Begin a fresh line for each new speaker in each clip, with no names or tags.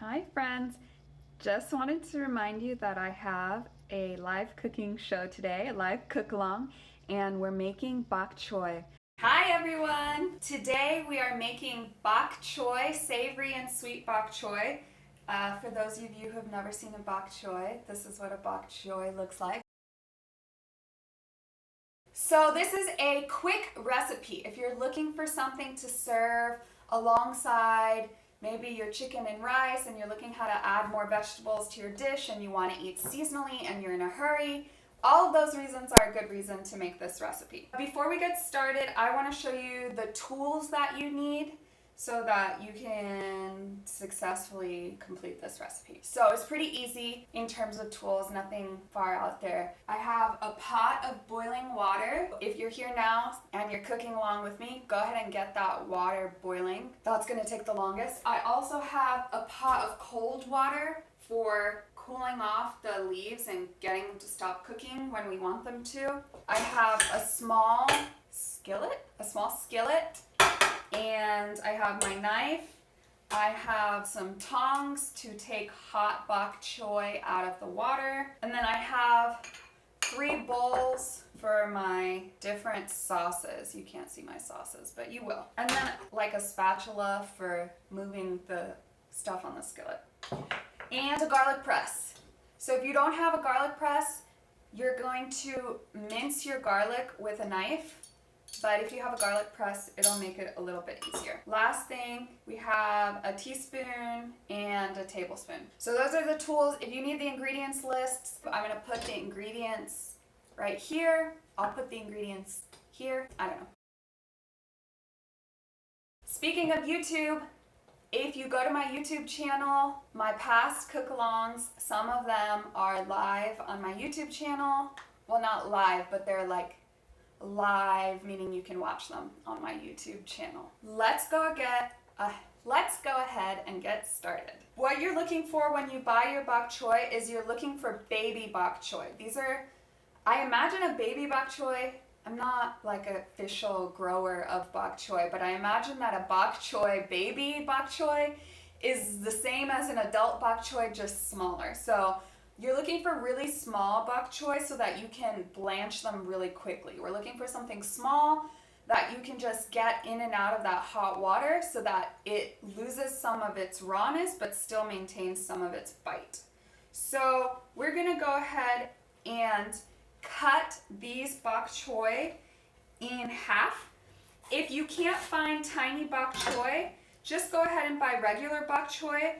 Hi friends! Just wanted to remind you that I have a live cooking show today, a live cook along, and we're making bok choy. Hi everyone! Today we are making bok choy, savory and sweet bok choy. For those of you who have never seen a bok choy, this is what a bok choy looks like. So this is a quick recipe. If you're looking for something to serve alongside maybe your chicken and rice and you're looking how to add more vegetables to your dish and you want to eat seasonally and you're in a hurry, all of those reasons are a good reason to make this recipe. Before we get started, I want to show you the tools that you need so that you can successfully complete this recipe. So it's pretty easy in terms of tools, nothing far out there. I have a pot of boiling water. If you're here now and you're cooking along with me, go ahead and get that water boiling. That's gonna take the longest. I also have a pot of cold water for cooling off the leaves and getting them to stop cooking when we want them to. I have a small skillet, and I have my knife. I have some tongs to take hot bok choy out of the water. And then I have 3 bowls for my different sauces. You can't see my sauces, but you will. And then like a spatula for moving the stuff on the skillet. And a garlic press. So if you don't have a garlic press, you're going to mince your garlic with a knife. But if you have a garlic press, it'll make it a little bit easier. Last thing, we have a teaspoon and a tablespoon. So those are the tools. If you need the ingredients lists, I'm gonna put the ingredients right here. I'll put the ingredients here. I don't know. Speaking of YouTube, if you go to my YouTube channel, my past cook-alongs, some of them are live on my YouTube channel. Well, not live, but they're like live, meaning you can watch them on my YouTube channel. Let's go ahead and get started. What you're looking for when you buy your bok choy is you're looking for baby bok choy. I imagine a baby bok choy. I'm not like an official grower of bok choy, but I imagine that a bok choy, baby bok choy, is the same as an adult bok choy, just smaller. So you're looking for really small bok choy so that you can blanch them really quickly. We're looking for something small that you can just get in and out of that hot water so that it loses some of its rawness but still maintains some of its bite. So we're gonna go ahead and cut these bok choy in half. If you can't find tiny bok choy, just go ahead and buy regular bok choy,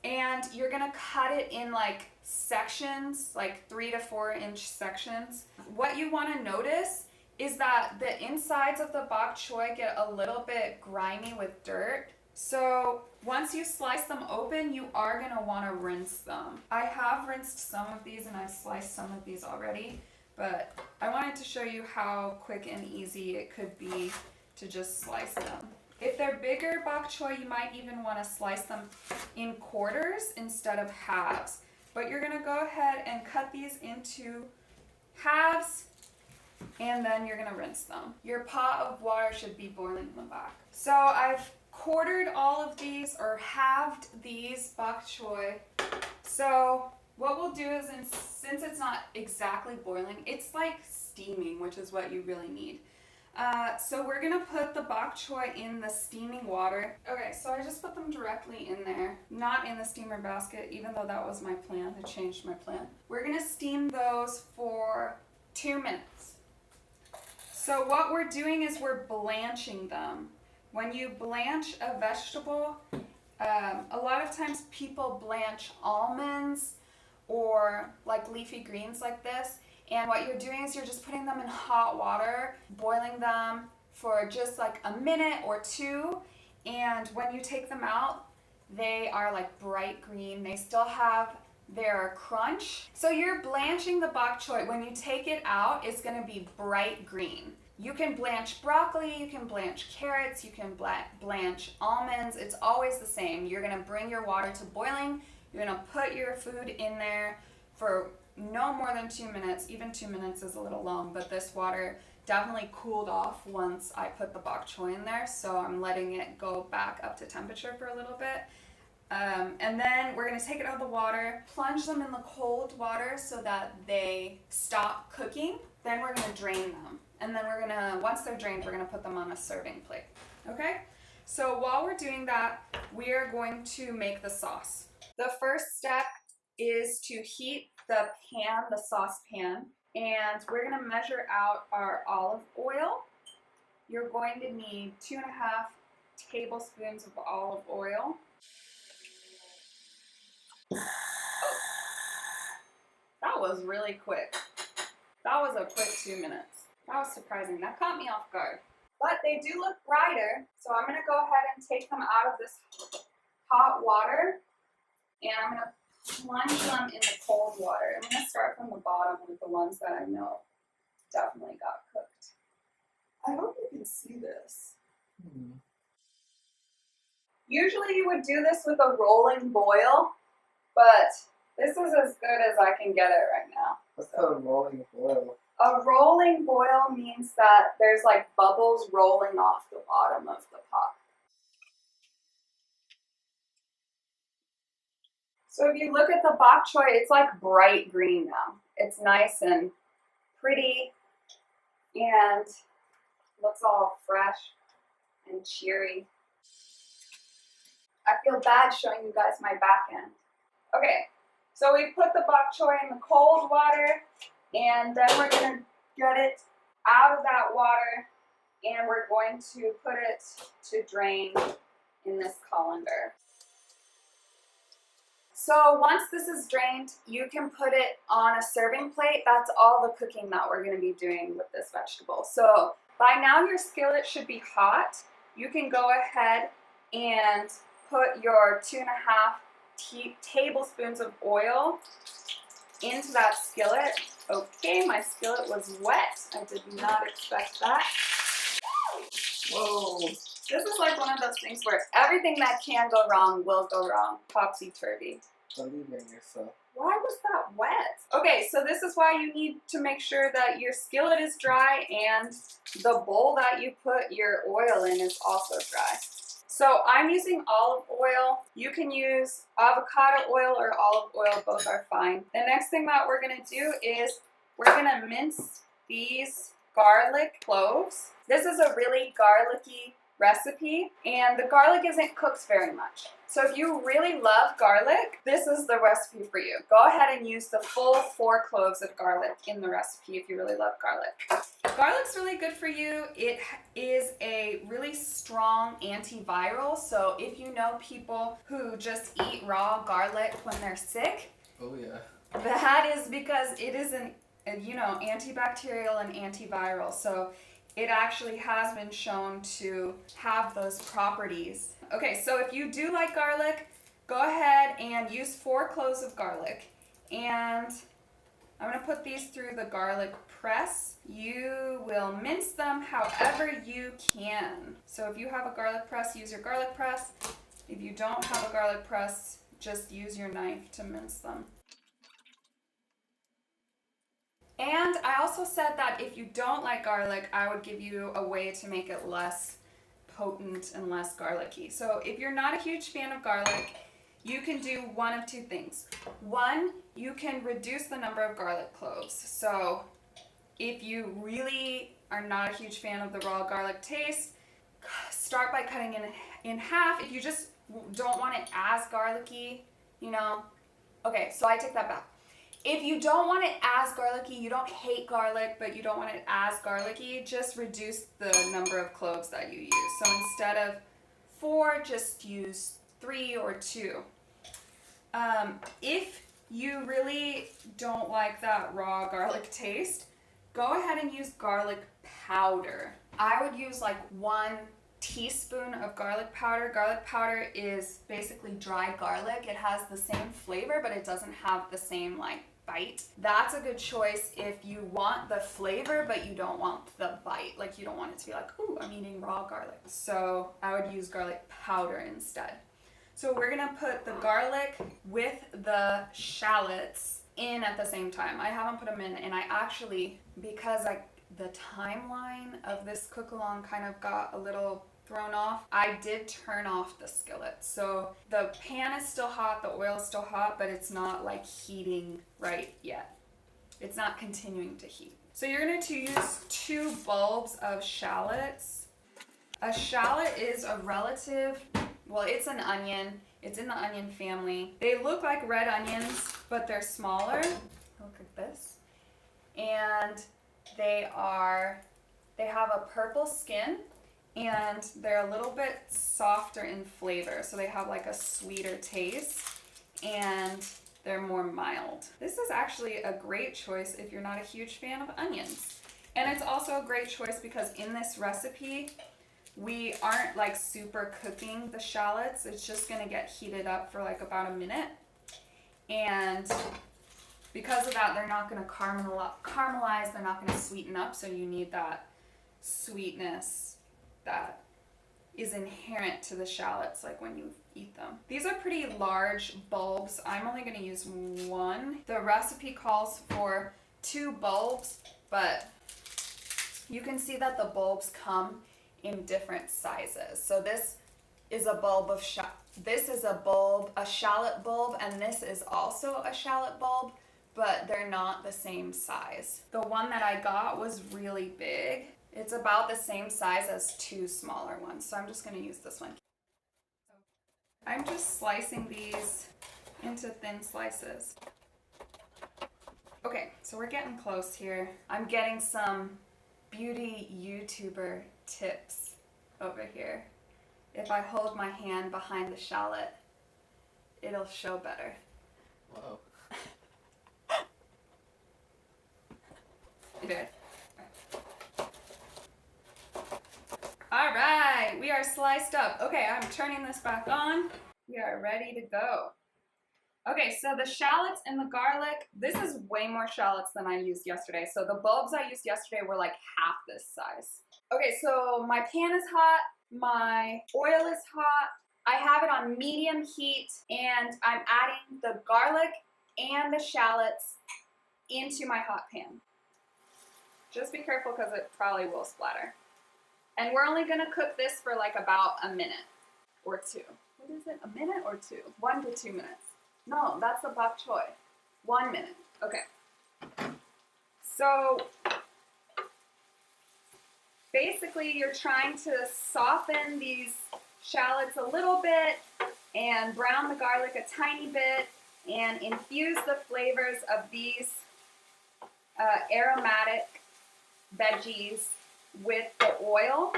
and you're gonna cut it in like sections, like 3 to 4 inch sections. What you want to notice is that the insides of the bok choy get a little bit grimy with dirt. So once you slice them open, you are going to want to rinse them. I have rinsed some of these and I've sliced some of these already, but I wanted to show you how quick and easy it could be to just slice them. If they're bigger bok choy, you might even want to slice them in quarters instead of halves. But you're going to go ahead and cut these into halves, and then you're going to rinse them. Your pot of water should be boiling in the back. So I've quartered all of these, or halved these bok choy. So what we'll do is, since it's not exactly boiling, it's like steaming, which is what you really need. So we're gonna put the bok choy in the steaming water. Okay, so I just put them directly in there, not in the steamer basket, even though that was my plan. I changed my plan. We're gonna steam those for 2 minutes. So what we're doing is we're blanching them. When you blanch a vegetable, a lot of times people blanch almonds or like leafy greens like this. And what you're doing is you're just putting them in hot water, boiling them for just like a minute or 2. And when you take them out, they are like bright green. They still have their crunch. So you're blanching the bok choy. When you take it out, it's gonna be bright green. You can blanch broccoli, you can blanch carrots, you can blanch almonds. It's always the same. You're gonna bring your water to boiling. You're gonna put your food in there for no more than 2 minutes. Even 2 minutes is a little long, but this water definitely cooled off once I put the bok choy in there, so I'm letting it go back up to temperature for a little bit. And then we're gonna take it out of the water, plunge them in the cold water so that they stop cooking. Then we're gonna drain them. And then once they're drained, we're gonna put them on a serving plate. Okay? So while we're doing that, we are going to make the sauce. The first step is to heat the saucepan, and we're gonna measure out our olive oil. You're going to need 2.5 tablespoons of olive oil. That was really quick. That was a quick 2 minutes. That was surprising. That caught me off guard. But they do look brighter, so I'm gonna go ahead and take them out of this hot water, and I'm gonna plunge them in the cold water. I'm gonna start from the bottom with the ones that I know definitely got cooked. I hope you can see this. Usually you would do this with a rolling boil, but this is as good as I can get it right now.
What's a rolling boil?
A rolling boil means that there's like bubbles rolling off the bottom of the pot. So if you look at the bok choy, it's like bright green now. It's nice and pretty and looks all fresh and cheery. I feel bad showing you guys my back end. Okay, so we've put the bok choy in the cold water, and then we're gonna get it out of that water, and we're going to put it to drain in this colander. So once this is drained, you can put it on a serving plate. That's all the cooking that we're gonna be doing with this vegetable. So by now your skillet should be hot. You can go ahead and put your 2.5 tablespoons of oil into that skillet. Okay, my skillet was wet. I did not expect that. Whoa. This is like one of those things where everything that can go wrong will go wrong. Topsy-turvy.
Believe in yourself.
Why was that wet? Okay, so this is why you need to make sure that your skillet is dry and the bowl that you put your oil in is also dry. So I'm using olive oil. You can use avocado oil or olive oil, both are fine. The next thing that we're gonna do is we're gonna mince these garlic cloves. This is a really garlicky recipe, and the garlic isn't cooked very much. So if you really love garlic, this is the recipe for you. Go ahead and use the full 4 cloves of garlic in the recipe if you really love garlic. Garlic's really good for you. It is a really strong antiviral. So if you know people who just eat raw garlic when they're sick,
Oh yeah.
that is because it is an antibacterial and antiviral. So it actually has been shown to have those properties. Okay, so if you do like garlic, go ahead and use 4 cloves of garlic. And I'm gonna put these through the garlic press. You will mince them however you can. So if you have a garlic press, use your garlic press. If you don't have a garlic press, just use your knife to mince them. And I also said that if you don't like garlic, I would give you a way to make it less potent and less garlicky. So if you're not a huge fan of garlic, you can do one of 2 things. One, you can reduce the number of garlic cloves. So if you really are not a huge fan of the raw garlic taste, start by cutting it in half. If you just don't want it as garlicky, Okay, so I take that back. If you don't want it as garlicky, you don't hate garlic, but you don't want it as garlicky, just reduce the number of cloves that you use. So instead of 4, just use 3 or 2. If you really don't like that raw garlic taste, go ahead and use garlic powder. I would use like 1 teaspoon of garlic powder. Garlic powder is basically dry garlic. It has the same flavor, but it doesn't have the same bite. That's a good choice if you want the flavor, but you don't want the bite. Like you don't want it to be like, ooh, I'm eating raw garlic. So I would use garlic powder instead. So we're gonna put the garlic with the shallots in at the same time. I haven't put them in, and I actually, because the timeline of this cook along kind of got a little thrown off, I did turn off the skillet. So the pan is still hot, the oil is still hot, but it's not like heating right yet. It's not continuing to heat. So you're going to use 2 bulbs of shallots. A shallot is a relative, well, it's an onion. It's in the onion family. They look like red onions, but they're smaller. Look at this. And they have a purple skin, and they're a little bit softer in flavor. So they have like a sweeter taste, and they're more mild. This is actually a great choice if you're not a huge fan of onions. And it's also a great choice because in this recipe, we aren't like super cooking the shallots. It's just gonna get heated up for like about a minute. And because of that, they're not gonna caramelize, they're not gonna sweeten up, so you need that sweetness that is inherent to the shallots, like when you eat them. These are pretty large bulbs. I'm only gonna use 1. The recipe calls for 2 bulbs, but you can see that the bulbs come in different sizes. So this is a bulb of a shallot bulb, and this is also a shallot bulb, but they're not the same size. The one that I got was really big. It's about the same size as 2 smaller ones, so I'm just gonna use this one. I'm just slicing these into thin slices. Okay, so we're getting close here. I'm getting some beauty YouTuber tips over here. If I hold my hand behind the shallot, it'll show better.
Wow.
Good. All right, we are sliced up. Okay, I'm turning this back on. We are ready to go. Okay, so the shallots and the garlic, this is way more shallots than I used yesterday. So the bulbs I used yesterday were like half this size. Okay, so my pan is hot, my oil is hot. I have it on medium heat, and I'm adding the garlic and the shallots into my hot pan. Just be careful because it probably will splatter. And we're only gonna cook this for like about a minute or 2. What is it, a minute or 2? 1 to 2 minutes. No, that's the bok choy. 1 minute. Okay. So basically you're trying to soften these shallots a little bit and brown the garlic a tiny bit and infuse the flavors of these aromatic veggies with the oil.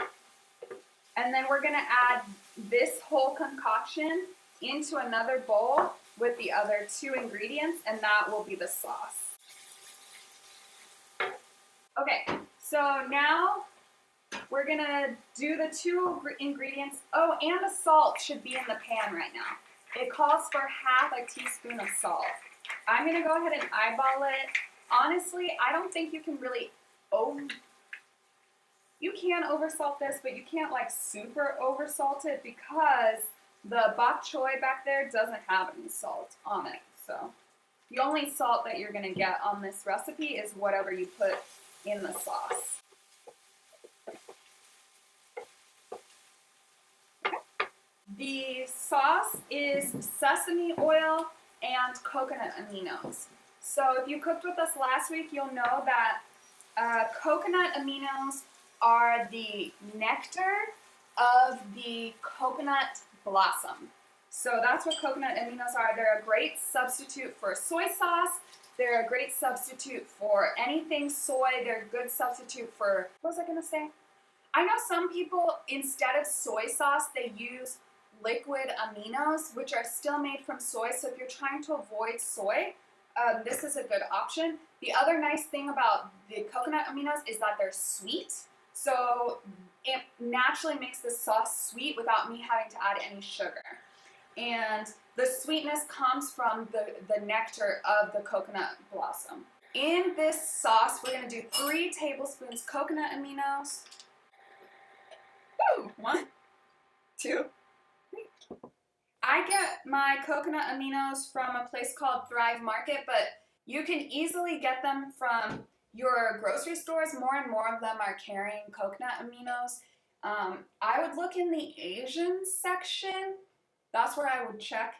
And then we're gonna add this whole concoction into another bowl with the other 2 ingredients, and that will be the sauce. Okay, so now we're gonna do the 2 ingredients. Oh, and the salt should be in the pan right now. It calls for half a teaspoon of salt. I'm gonna go ahead and eyeball it. Honestly, I don't think you can really you can oversalt this, but you can't like super oversalt it because the bok choy back there doesn't have any salt on it. So the only salt that you're gonna get on this recipe is whatever you put in the sauce. The sauce is sesame oil and coconut aminos. So if you cooked with us last week, you'll know that coconut aminos are the nectar of the coconut blossom. So that's what coconut aminos are. They're a great substitute for soy sauce. They're a great substitute for anything soy. They're a good substitute for, what was I gonna say? I know some people, instead of soy sauce, they use liquid aminos, which are still made from soy. So if you're trying to avoid soy, this is a good option. The other nice thing about the coconut aminos is that they're sweet. So it naturally makes the sauce sweet without me having to add any sugar. And the sweetness comes from the nectar of the coconut blossom. In this sauce, we're gonna do 3 tablespoons coconut aminos. Woo! 1, 2, 3. I get my coconut aminos from a place called Thrive Market, but you can easily get them from your grocery stores. More and more of them are carrying coconut aminos. I would look in the Asian section. That's where I would check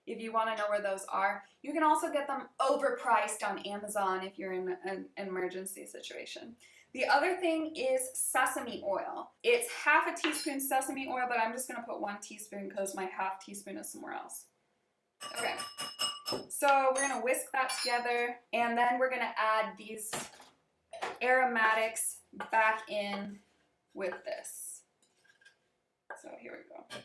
if you want to know where those are. You can also get them overpriced on Amazon if you're in an emergency situation. The other thing is sesame oil. It's half a teaspoon sesame oil, but I'm just going to put 1 teaspoon because my half teaspoon is somewhere else. Okay, so we're going to whisk that together, and then we're going to add these aromatics back in with this. So here we go.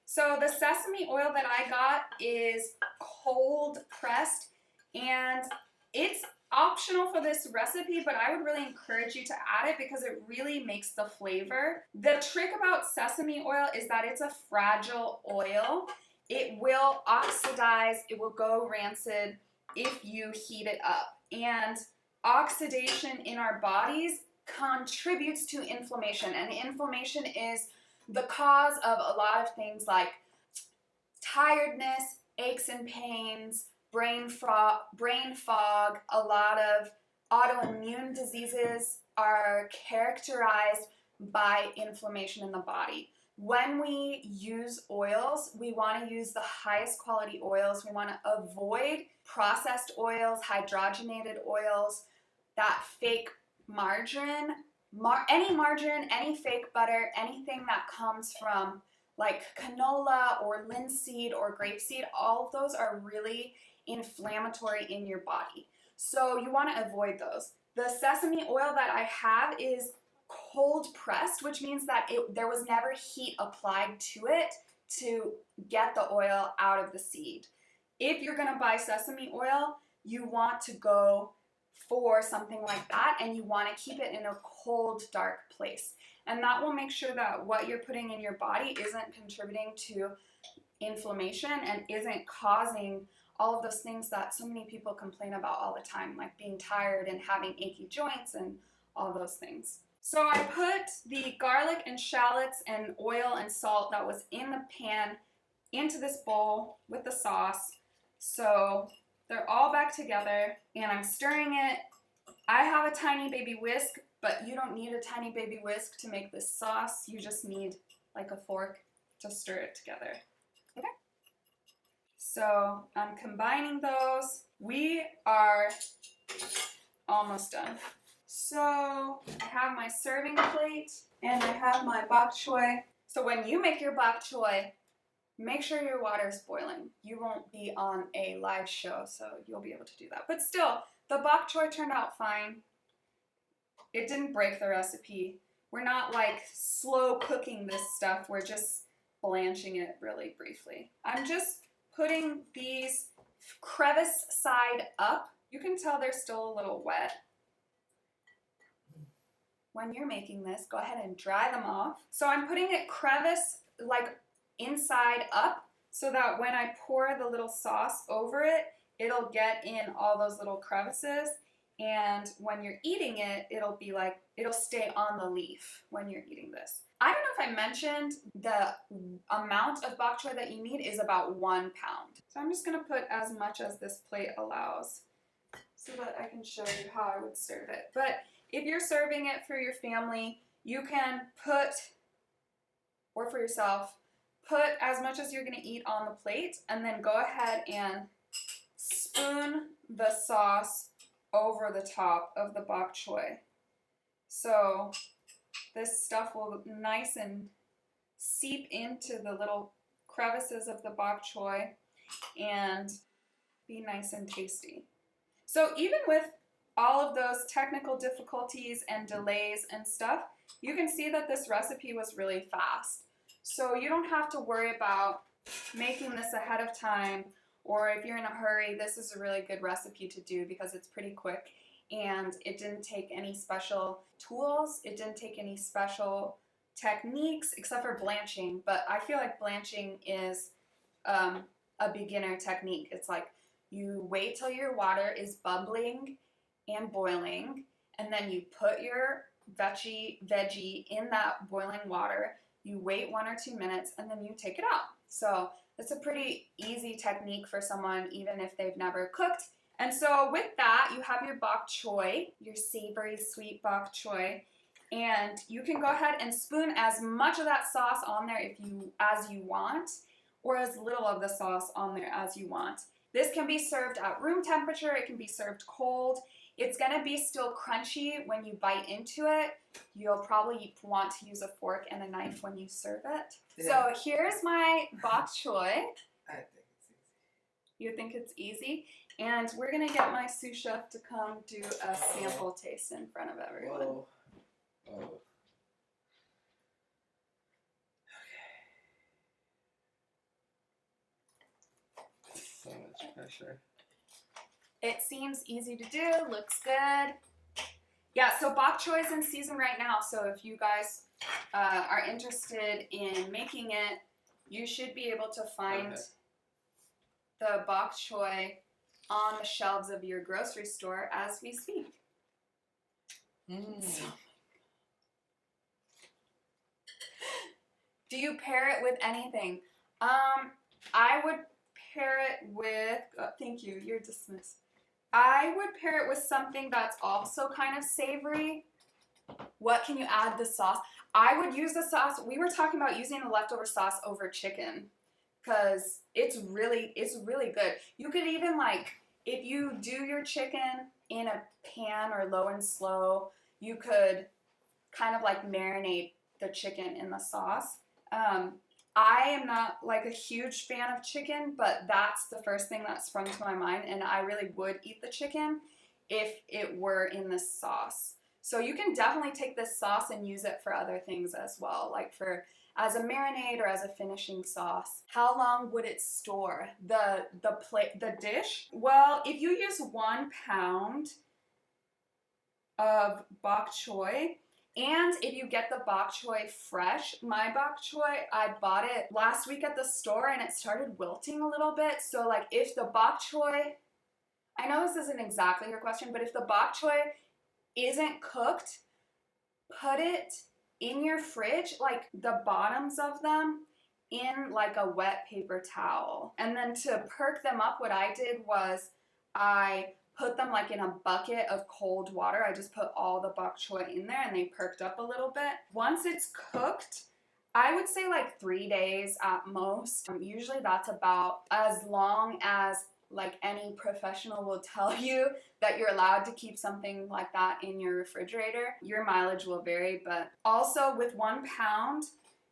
So the sesame oil that I got is cold pressed, and it's optional for this recipe, but I would really encourage you to add it because it really makes the flavor. The trick about sesame oil is that it's a fragile oil. It will oxidize, it will go rancid if you heat it up. And oxidation in our bodies contributes to inflammation, and inflammation is the cause of a lot of things like tiredness, aches and pains, brain fog. A lot of autoimmune diseases are characterized by inflammation in the body. When we use oils, we want to use the highest quality oils. We want to avoid processed oils, hydrogenated oils, that fake margarine, any margarine, any fake butter, anything that comes from like canola or linseed or grapeseed. All of those are really inflammatory in your body. So you want to avoid those. The sesame oil that I have is cold pressed, which means that there was never heat applied to it to get the oil out of the seed. If you're going to buy sesame oil, you want to go for something like that, and you want to keep it in a cold, dark place. And that will make sure that what you're putting in your body isn't contributing to inflammation and isn't causing all of those things that so many people complain about all the time, like being tired and having achy joints and all those things. So I put the garlic and shallots and oil and salt that was in the pan into this bowl with the sauce. So they're all back together, and I'm stirring it. I have a tiny baby whisk, but you don't need a tiny baby whisk to make this sauce. You just need like a fork to stir it together. Okay? So I'm combining those. We are almost done. So I have my serving plate, and I have my bok choy. So when you make your bok choy, make sure your water is boiling. You won't be on a live show, so you'll be able to do that. But still, the bok choy turned out fine. It didn't break the recipe. We're not like slow cooking this stuff. We're just blanching it really briefly. I'm just putting these crevice side up. You can tell they're still a little wet. When you're making this, go ahead and dry them off. So I'm putting it crevice like inside up so that when I pour the little sauce over it, it'll get in all those little crevices, and when you're eating it, it'll be like, it'll stay on the leaf when you're eating this. I don't know if I mentioned the amount of bok choy that you need is about 1 pound. So I'm just gonna put as much as this plate allows so that I can show you how I would serve it. But if you're serving it for your family, you can put, or for yourself, put as much as you're going to eat on the plate, and then go ahead and spoon the sauce over the top of the bok choy. So this stuff will nice and seep into the little crevices of the bok choy and be nice and tasty. So even with all of those technical difficulties and delays and stuff, you can see that this recipe was really fast. So you don't have to worry about making this ahead of time, or if you're in a hurry, this is a really good recipe to do because it's pretty quick, and it didn't take any special tools, it didn't take any special techniques except for blanching, but I feel like blanching is a beginner technique. It's like you wait till your water is bubbling and boiling, and then you put your veggie in that boiling water. You wait 1 or 2 minutes, and then you take it out. So it's a pretty easy technique for someone even if they've never cooked. And so with that, you have your bok choy, your savory sweet bok choy, And you can go ahead and spoon as much of that sauce on there as you want, or as little of the sauce on there as you want. This can be served at room temperature, it can be served cold. It's gonna be still crunchy when you bite into it. You'll probably want to use a fork and a knife when you serve it.
Yeah.
So here's my bok choy.
I think it's easy.
You think it's easy? And we're gonna get my sous chef to come do a sample taste in front of everyone.
Whoa. Oh. Okay. So much pressure.
It seems easy to do, looks good. Yeah, so bok choy is in season right now, so if you guys are interested in making it, you should be able to find the bok choy on the shelves of your grocery store as we speak. So, do you pair it with anything? I would pair it with, thank you, you're dismissed. I would pair it with something that's also kind of savory. What can you add the sauce? I would use the sauce. We were talking about using the leftover sauce over chicken because it's really good. You could even, like, if you do your chicken in a pan or low and slow, you could kind of like marinate the chicken in the sauce. I am not like a huge fan of chicken, but that's the first thing that sprung to my mind, and I really would eat the chicken if it were in this sauce. So you can definitely take this sauce and use it for other things as well, like as a marinade or as a finishing sauce. How long would it store? The dish? Well, if you use 1 pound of bok choy, and if you get the bok choy fresh, my bok choy, I bought it last week at the store and it started wilting a little bit. So like if the bok choy, I know this isn't exactly your question, but if the bok choy isn't cooked, put it in your fridge, like the bottoms of them, in like a wet paper towel. And then to perk them up, what I did was I put them like in a bucket of cold water. I just put all the bok choy in there and they perked up a little bit. Once it's cooked, I would say like 3 days at most. Usually that's about as long as like any professional will tell you that you're allowed to keep something like that in your refrigerator. Your mileage will vary, but also with 1 pound,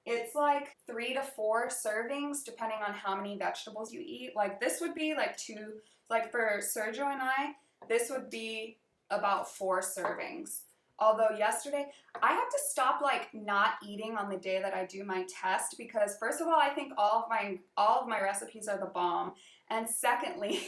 it's like 3 to 4 servings depending on how many vegetables you eat. Like this would be like like for Sergio and I, this would be about 4 servings. Although yesterday, I have to stop like not eating on the day that I do my test because first of all, I think all of my recipes are the bomb. And secondly,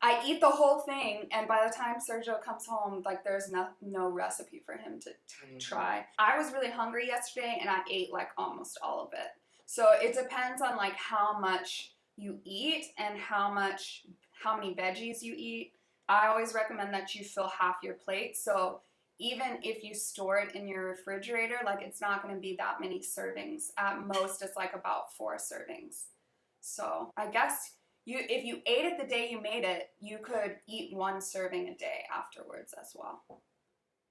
I eat the whole thing and by the time Sergio comes home, like there's no recipe for him to try. I was really hungry yesterday and I ate like almost all of it. So it depends on like how much you eat and how many veggies you eat. I always recommend that you fill half your plate. So even if you store it in your refrigerator, like it's not going to be that many servings. At most, it's like about 4 servings. So I guess if you ate it the day you made it, you could eat 1 serving a day afterwards as well.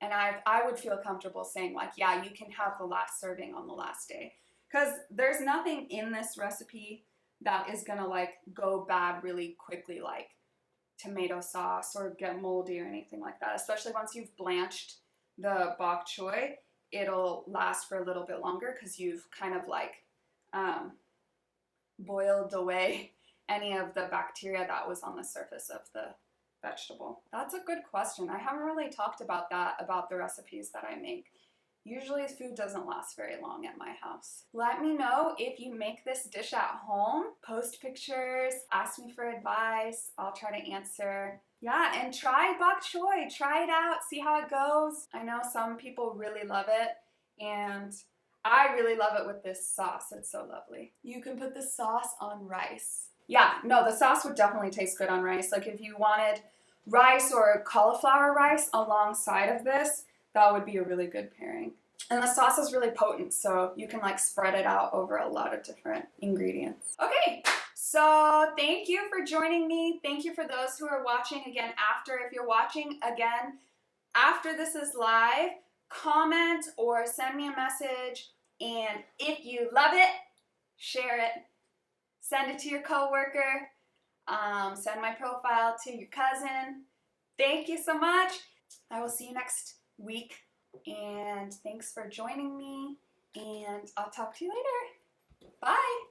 And I would feel comfortable saying like, yeah, you can have the last serving on the last day. Because there's nothing in this recipe that is going to like go bad really quickly, like tomato sauce or get moldy or anything like that. Especially once you've blanched the bok choy, it'll last for a little bit longer because you've kind of like boiled away any of the bacteria that was on the surface of the vegetable. That's a good question. I haven't really talked about that, about the recipes that I make. Usually food doesn't last very long at my house. Let me know if you make this dish at home. Post pictures, ask me for advice. I'll try to answer. Yeah, and try bok choy. Try it out, see how it goes. I know some people really love it, and I really love it with this sauce. It's so lovely. You can put the sauce on rice. Yeah, no, the sauce would definitely taste good on rice. Like if you wanted rice or cauliflower rice alongside of this, that would be a really good pairing. And the sauce is really potent, so you can like spread it out over a lot of different ingredients. Okay, so thank you for joining me. Thank you for those who are watching again after. If you're watching again after this is live, comment or send me a message. And if you love it, share it. Send it to your coworker. Send my profile to your cousin. Thank you so much. I will see you next week. And thanks for joining me. And I'll talk to you later. Bye.